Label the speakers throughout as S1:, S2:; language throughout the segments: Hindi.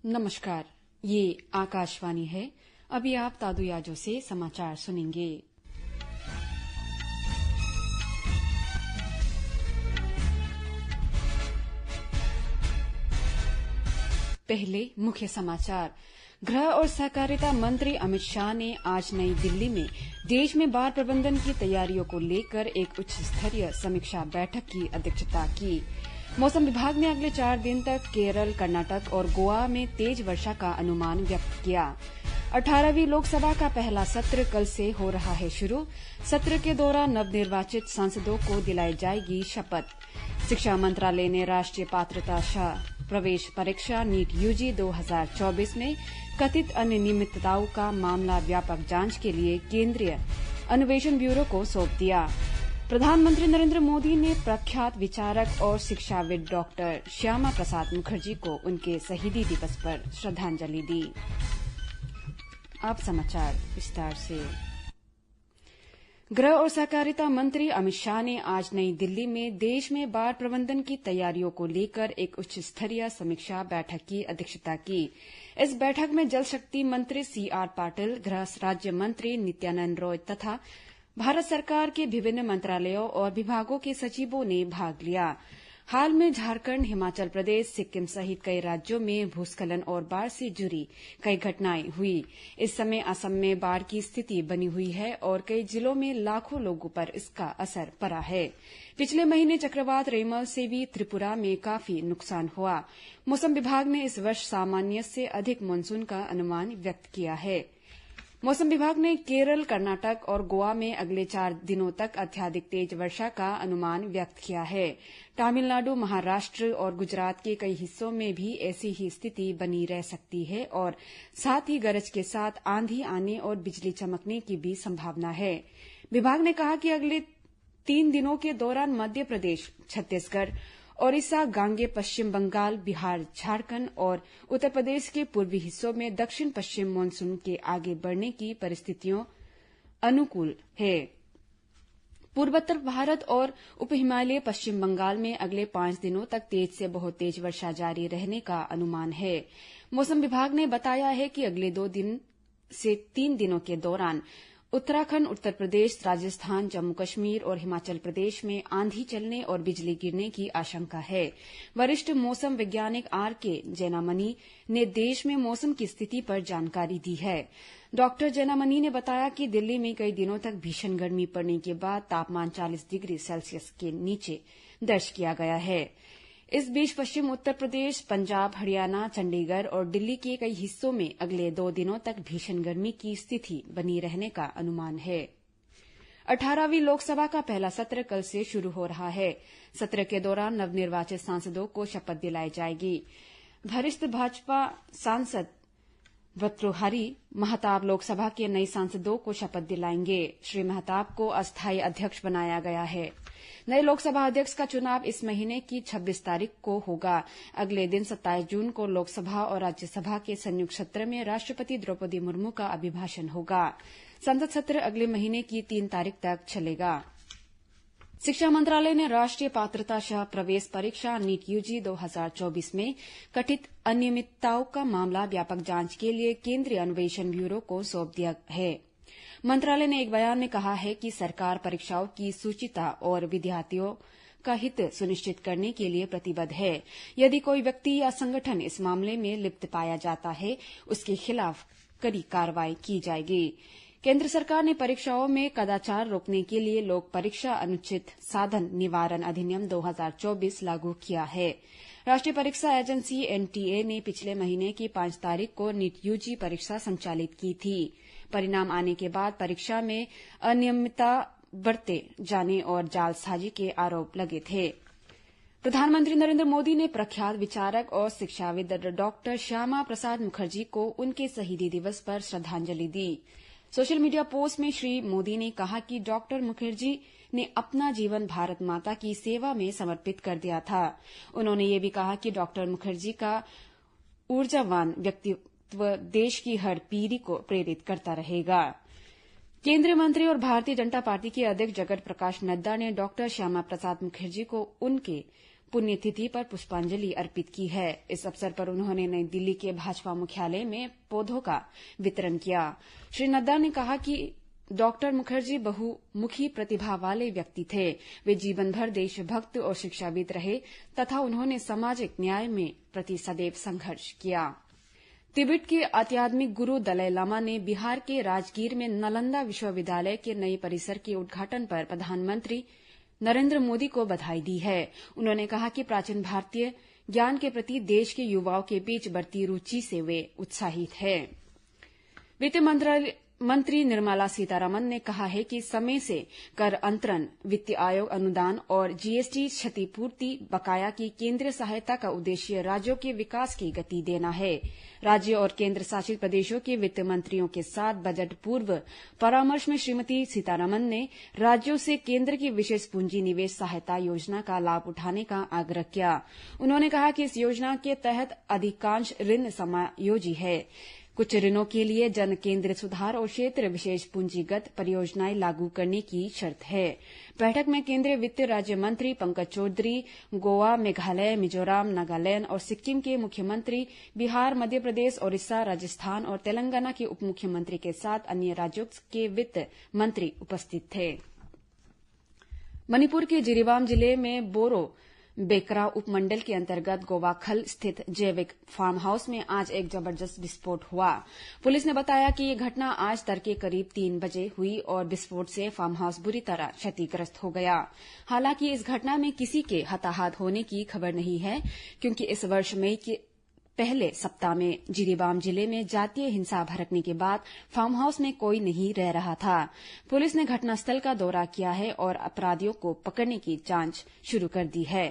S1: नमस्कार, ये आकाशवाणी है। अभी आप तादुयाजो से समाचार सुनेंगे। पहले मुख्य समाचार। गृह और सहकारिता मंत्री अमित शाह ने आज नई दिल्ली में देश में बाढ़ प्रबंधन की तैयारियों को लेकर एक उच्च स्तरीय समीक्षा बैठक की अध्यक्षता की। मौसम विभाग ने अगले 4 दिन तक केरल, कर्नाटक और गोवा में तेज वर्षा का अनुमान व्यक्त किया। 18वीं लोकसभा का पहला सत्र कल से हो रहा है शुरू। सत्र के दौरान नवनिर्वाचित सांसदों को दिलाई जाएगी शपथ। शिक्षा मंत्रालय ने राष्ट्रीय पात्रता प्रवेश परीक्षा नीट यूजी 2024 में कथित अनियमितताओं का मामला व्यापक जांच के लिए केंद्रीय अन्वेषण ब्यूरो को सौंप दिया। प्रधानमंत्री नरेंद्र मोदी ने प्रख्यात विचारक और शिक्षाविद डॉक्टर श्यामा प्रसाद मुखर्जी को उनके शहीदी दिवस पर श्रद्धांजलि दी। अब समाचार विस्तार से। गृह और सहकारिता मंत्री अमित शाह ने आज नई दिल्ली में देश में बाढ़ प्रबंधन की तैयारियों को लेकर एक उच्च स्तरीय समीक्षा बैठक की अध्यक्षता की। इस बैठक में जल शक्ति मंत्री सीआर पाटिल, गृह राज्य मंत्री नित्यानंद रॉय तथा भारत सरकार के विभिन्न मंत्रालयों और विभागों के सचिवों ने भाग लिया। हाल में झारखंड, हिमाचल प्रदेश, सिक्किम सहित कई राज्यों में भूस्खलन और बाढ़ से जुड़ी कई घटनाएं हुई। इस समय असम में बाढ़ की स्थिति बनी हुई है और कई जिलों में लाखों लोगों पर इसका असर पड़ा है। पिछले महीने चक्रवात रेमल से भी त्रिपुरा में काफी नुकसान हुआ। मौसम विभाग ने इस वर्ष सामान्य से अधिक मानसून का अनुमान व्यक्त किया है। मौसम विभाग ने केरल, कर्नाटक और गोवा में अगले 4 दिनों तक अत्यधिक तेज वर्षा का अनुमान व्यक्त किया है। तमिलनाडु, महाराष्ट्र और गुजरात के कई हिस्सों में भी ऐसी ही स्थिति बनी रह सकती है और साथ ही गरज के साथ आंधी आने और बिजली चमकने की भी संभावना है। विभाग ने कहा कि अगले 3 दिनों के दौरान मध्य प्रदेश, छत्तीसगढ़, ओडिशा, गांगे, पश्चिम बंगाल, बिहार, झारखंड और उत्तर प्रदेश के पूर्वी हिस्सों में दक्षिण पश्चिम मानसून के आगे बढ़ने की परिस्थितियों अनुकूल है। पूर्वोत्तर भारत और उप हिमालय पश्चिम बंगाल में अगले 5 दिनों तक तेज से बहुत तेज वर्षा जारी रहने का अनुमान है। मौसम विभाग ने बताया है कि अगले 2 से 3 दिनों के दौरान उत्तराखंड, उत्तर प्रदेश, राजस्थान, जम्मू कश्मीर और हिमाचल प्रदेश में आंधी चलने और बिजली गिरने की आशंका है। वरिष्ठ मौसम वैज्ञानिक आरके जैनामनी ने देश में मौसम की स्थिति पर जानकारी दी है। डॉक्टर जैनामनी ने बताया कि दिल्ली में कई दिनों तक भीषण गर्मी पड़ने के बाद तापमान 40 डिग्री सेल्सियस के नीचे दर्ज किया गया है। इस बीच पश्चिम उत्तर प्रदेश, पंजाब, हरियाणा, चंडीगढ़ और दिल्ली के कई हिस्सों में अगले 2 दिनों तक भीषण गर्मी की स्थिति बनी रहने का अनुमान है। 18वीं लोकसभा का पहला सत्र कल से शुरू हो रहा है। सत्र के दौरान नवनिर्वाचित सांसदों को शपथ दिलाई जाएगी। वरिष्ठ भाजपा सांसद भर्तृहरि महताब लोकसभा के नए सांसदों को शपथ दिलाएंगे। श्री महताब को अस्थायी अध्यक्ष बनाया गया है। नए लोकसभा अध्यक्ष का चुनाव इस महीने की 26 तारीख को होगा। अगले दिन 27 जून को लोकसभा और राज्यसभा के संयुक्त सत्र में राष्ट्रपति द्रौपदी मुर्मू का अभिभाषण होगा। संसद सत्र अगले महीने की 3 तारीख तक चलेगा। शिक्षा मंत्रालय ने राष्ट्रीय पात्रता प्रवेश परीक्षा नीट यूजी 2024 में कथित अनियमितताओं का मामला व्यापक जांच के लिए केंद्रीय अन्वेषण ब्यूरो को सौंप दिया है। मंत्रालय ने एक बयान में कहा है कि सरकार परीक्षाओं की शुचिता और विद्यार्थियों का हित सुनिश्चित करने के लिए प्रतिबद्ध है। यदि कोई व्यक्ति या संगठन इस मामले में लिप्त पाया जाता है, उसके खिलाफ कड़ी कार्रवाई की जाएगी। केंद्र सरकार ने परीक्षाओं में कदाचार रोकने के लिए लोक परीक्षा अनुचित साधन निवारण अधिनियम 2024 लागू किया है। राष्ट्रीय परीक्षा एजेंसी एनटीए ने पिछले महीने की 5 तारीख को नीट यूजी परीक्षा संचालित की थी। परिणाम आने के बाद परीक्षा में अनियमितता बरते जाने और जालसाजी के आरोप लगे थे। प्रधानमंत्री नरेंद्र मोदी ने प्रख्यात विचारक और शिक्षाविद डॉक्टर श्यामा प्रसाद मुखर्जी को उनके शहीदी दिवस पर श्रद्धांजलि दी। सोशल मीडिया पोस्ट में श्री मोदी ने कहा कि डॉक्टर मुखर्जी ने अपना जीवन भारत माता की सेवा में समर्पित कर दिया था। उन्होंने ये भी कहा कि डॉक्टर मुखर्जी का ऊर्जावान व्यक्तित्व देश की हर पीढ़ी को प्रेरित करता रहेगा। केंद्रीय मंत्री और भारतीय जनता पार्टी के अध्यक्ष जगत प्रकाश नड्डा ने डॉक्टर श्यामा प्रसाद मुखर्जी को उनके पुण्यतिथि पर पुष्पांजलि अर्पित की है। इस अवसर पर उन्होंने नई दिल्ली के भाजपा मुख्यालय में पौधों का वितरण किया। श्री नड्डा ने कहा कि डॉक्टर मुखर्जी बहुमुखी प्रतिभा वाले व्यक्ति थे। वे जीवन भर देशभक्त और शिक्षाविद रहे तथा उन्होंने सामाजिक न्याय में प्रति सदैव संघर्ष किया। तिब्बत के आध्यात्मिक गुरु दलाई लामा ने बिहार के राजगीर में नालंदा विश्वविद्यालय के नए परिसर के उद्घाटन पर प्रधानमंत्री नरेंद्र मोदी को बधाई दी है। उन्होंने कहा कि प्राचीन भारतीय ज्ञान के प्रति देश के युवाओं के बीच बढ़ती रुचि से वे उत्साहित हैं। वित्त मंत्री निर्मला सीतारमण ने कहा है कि समय से कर अंतरण, वित्त आयोग अनुदान और जीएसटी क्षतिपूर्ति बकाया की केंद्रीय सहायता का उद्देश्य राज्यों के विकास की गति देना है। राज्य और केंद्र शासित प्रदेशों के वित्त मंत्रियों के साथ बजट पूर्व परामर्श में श्रीमती सीतारमण ने राज्यों से केंद्र की विशेष पूंजी निवेश सहायता योजना का लाभ उठाने का आग्रह किया। उन्होंने कहा कि इस योजना के तहत अधिकांश ऋण समायोजी है। कुछ ऋणों के लिए जन केंद्रित सुधार और क्षेत्र विशेष पूंजीगत परियोजनाएं लागू करने की शर्त है। बैठक में केंद्रीय वित्त राज्य मंत्री पंकज चौधरी, गोवा, मेघालय, मिजोरम, नागालैंड और सिक्किम के मुख्यमंत्री, बिहार, मध्य प्रदेश, ओडिशा, राजस्थान और तेलंगाना के उप मुख्यमंत्री के साथ अन्य राज्यों के वित्त मंत्री उपस्थित थे। मणिपुर के जिरीबाम जिले में बोरो बेकरा उपमंडल के अंतर्गत गोवाखल स्थित जैविक फार्म हाउस में आज एक जबरदस्त विस्फोट हुआ। पुलिस ने बताया कि ये घटना आज तड़के करीब 3 बजे हुई और विस्फोट से फार्म हाउस बुरी तरह क्षतिग्रस्त हो गया। हालांकि इस घटना में किसी के हताहत होने की खबर नहीं है, क्योंकि इस वर्ष मई के पहले सप्ताह में जिरीबाम जिले में जातीय हिंसा भड़कने के बाद फार्म हाउस में कोई नहीं रह रहा था। पुलिस ने घटनास्थल का दौरा किया है और अपराधियों को पकड़ने की जांच शुरू कर दी है।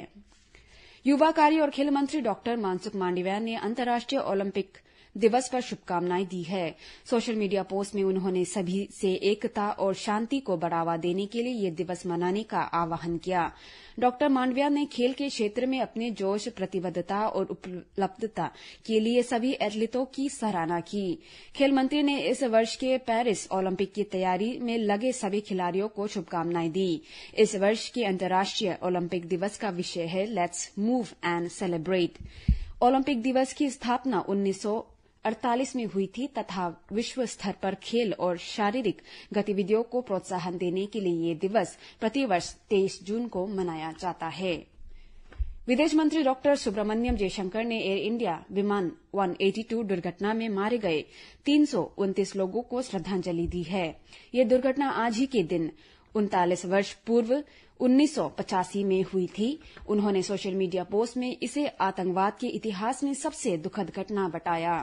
S1: युवा कार्य और खेल मंत्री डॉक्टर मनसुख मांडविया ने अंतर्राष्ट्रीय ओलंपिक दिवस पर शुभकामनाएं दी है। सोशल मीडिया पोस्ट में उन्होंने सभी से एकता और शांति को बढ़ावा देने के लिए ये दिवस मनाने का आह्वान किया। डॉक्टर मांडविया ने खेल के क्षेत्र में अपने जोश, प्रतिबद्धता और उपलब्धता के लिए सभी एथलीटों की सराहना की। खेल मंत्री ने इस वर्ष के पेरिस ओलंपिक की तैयारी में लगे सभी खिलाड़ियों को शुभकामनाएं दी। इस वर्ष के अंतर्राष्ट्रीय ओलंपिक दिवस का विषय है let's move and celebrate. Olympic दिवस की स्थापना 1948 में हुई थी तथा विश्व स्तर पर खेल और शारीरिक गतिविधियों को प्रोत्साहन देने के लिए ये दिवस प्रतिवर्ष 23 जून को मनाया जाता है। विदेश मंत्री डॉक्टर सुब्रमण्यम जयशंकर ने एयर इंडिया विमान 182 दुर्घटना में मारे गए 329 लोगों को श्रद्धांजलि दी है। ये दुर्घटना आज ही के दिन 39 वर्ष पूर्व 1985 में हुई थी। उन्होंने सोशल मीडिया पोस्ट में इसे आतंकवाद के इतिहास में सबसे दुखद घटना बताया।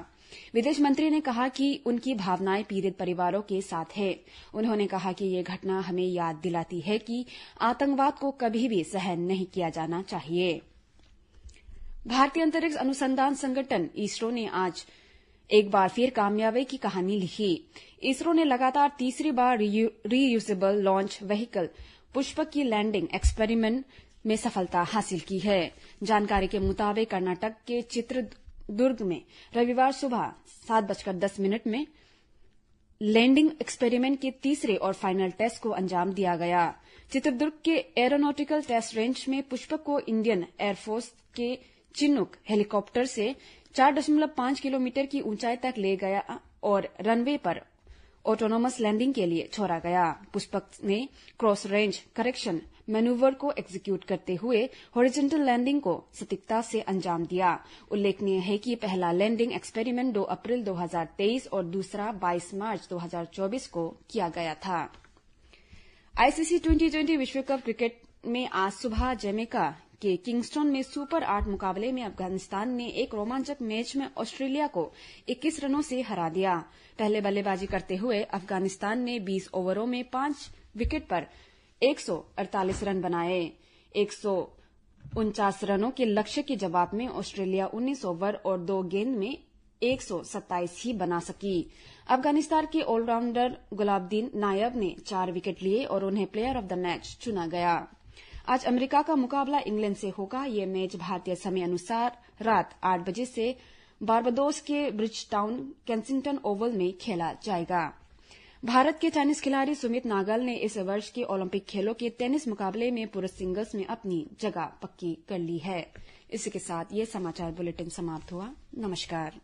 S1: विदेश मंत्री ने कहा कि उनकी भावनाएं पीड़ित परिवारों के साथ है। उन्होंने कहा कि ये घटना हमें याद दिलाती है कि आतंकवाद को कभी भी सहन नहीं किया जाना चाहिए। भारतीय अंतरिक्ष अनुसंधान संगठन इसरो ने आज एक बार फिर कामयाबी की कहानी लिखी। इसरो ने लगातार तीसरी बार रीयूजेबल लॉन्च व्हीकल पुष्पक की लैंडिंग एक्सपेरिमेंट में सफलता हासिल की है। जानकारी के मुताबिक कर्नाटक के चित्रदुर्ग में रविवार सुबह 7:10 में लैंडिंग एक्सपेरिमेंट के तीसरे और फाइनल टेस्ट को अंजाम दिया गया। चित्रदुर्ग के एरोनॉटिकल टेस्ट रेंज में पुष्पक को इंडियन एयरफोर्स के चिनूक हेलीकॉप्टर से 4.5 किलोमीटर की ऊंचाई तक ले गया और रनवे पर ऑटोनोमस लैंडिंग के लिए छोड़ा गया। पुष्पक ने क्रॉस रेंज करेक्शन मैन्यूवर को एग्जीक्यूट करते हुए हॉरिजॉन्टल लैंडिंग को सटीकता से अंजाम दिया। उल्लेखनीय है कि पहला लैंडिंग एक्सपेरिमेंट 2 अप्रैल 2023 और दूसरा 22 मार्च 2024 को किया गया था। आईसीसी T20 विश्व कप क्रिकेट में आज सुबह जमैका के किंगस्टन में सुपर 8 मुकाबले में अफगानिस्तान ने एक रोमांचक मैच में ऑस्ट्रेलिया को 21 रनों से हरा दिया। पहले बल्लेबाजी करते हुए अफगानिस्तान ने 20 ओवरों में 5 विकेट पर 148 रन बनाए। 149 रनों के लक्ष्य के जवाब में ऑस्ट्रेलिया 19 ओवर और 2 गेंद में 127 ही बना सकी। अफगानिस्तान के ऑलराउंडर गुलाबदीन नायब ने 4 विकेट लिए और उन्हें प्लेयर ऑफ द मैच चुना गया। आज अमेरिका का मुकाबला इंग्लैंड से होगा। ये मैच भारतीय समय अनुसार रात 8 बजे से बारबाडोस के ब्रिजटाउन केंसिंगटन ओवल में खेला जाएगा। भारत के टेनिस खिलाड़ी सुमित नागल ने इस वर्ष के ओलंपिक खेलों के टेनिस मुकाबले में पुरुष सिंगल्स में अपनी जगह पक्की कर ली है। इसी के साथ ये समाचार बुलेटिन समाप्त हुआ। नमस्कार।